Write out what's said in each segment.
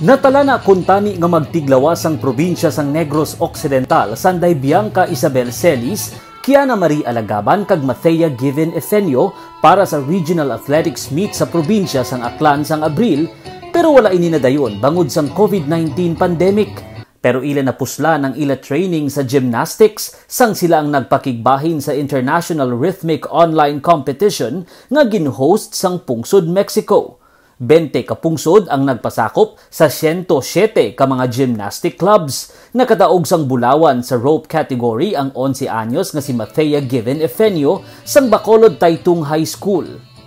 Natala na kuntani nga magtiglawas ang probinsya sang Negros Occidental sanday Bianca Isabel Celis, Kiana Marie Alagaban kag Mathea Given Efenio para sa Regional Athletics Meet sa probinsya sang Aklan sang Abril, pero wala ini nadayon bangod sang COVID-19 pandemic. Pero ila napusla ng ila training sa gymnastics sang sila ang nagpakigbahin sa International Rhythmic Online Competition nga gin-host sang Pungsod, Mexico. 20 ka pungsod ang nagpasakop sa 107 ka mga gymnastic clubs. Nakataog sang bulawan sa rope category ang 11 anyos nga si Mathea Given Efenio sang Bacolod Taytong High School.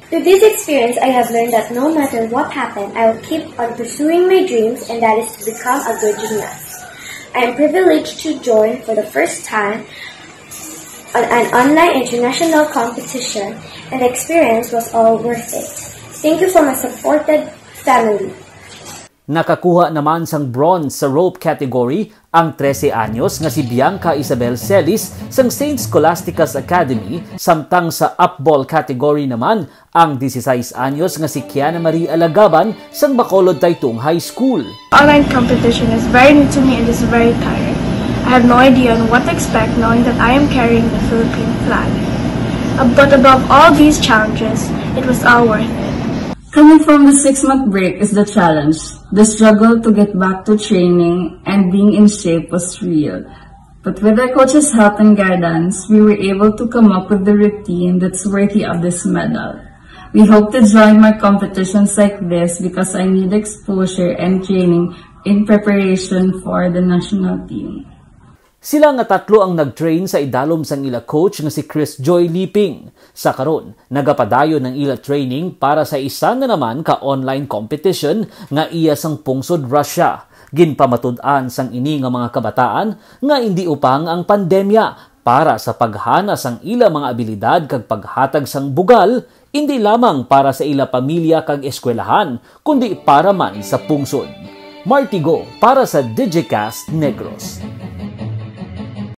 Through this experience, I have learned that no matter what happened, I will keep on pursuing my dreams, and that is to become a good gymnast. I am privileged to join for the first time an online international competition, and the experience was all worth it. Thank you for my supported family. Nakakuha naman sang bronze sa rope category ang 13 anyos nga si Bianca Isabel Celis sang St. Scholastica's Academy, samtang sa upball category naman ang 16 anyos nga si Kiana Marie Alagaban sang Bacolod Taytong High School. Online competition is very new to me and is very tiring. I have no idea on what to expect knowing that I am carrying the Philippine flag. But above all these challenges, it was all worth it. Coming from the 6-month break is the challenge. The struggle to get back to training and being in shape was real. But with our coach's help and guidance, we were able to come up with the routine that's worthy of this medal. We hope to join more competitions like this because I need exposure and training in preparation for the national team. Sila nga tatlo ang nag-train sa idalom sang ila coach nga si Chris Joy Liping. Sa karon, nagapadayon ng ila training para sa isa na naman ka online competition nga iya sang Pungsod, Russia. Ginpamatud-an sang ini nga mga kabataan nga hindi upang ang pandemya para sa paghana sang ila mga abilidad kag paghatag sang bugal, hindi lamang para sa ila pamilya kag eskwelahan, kundi para man sa pungsod. Marty Go para sa Digicast Negros.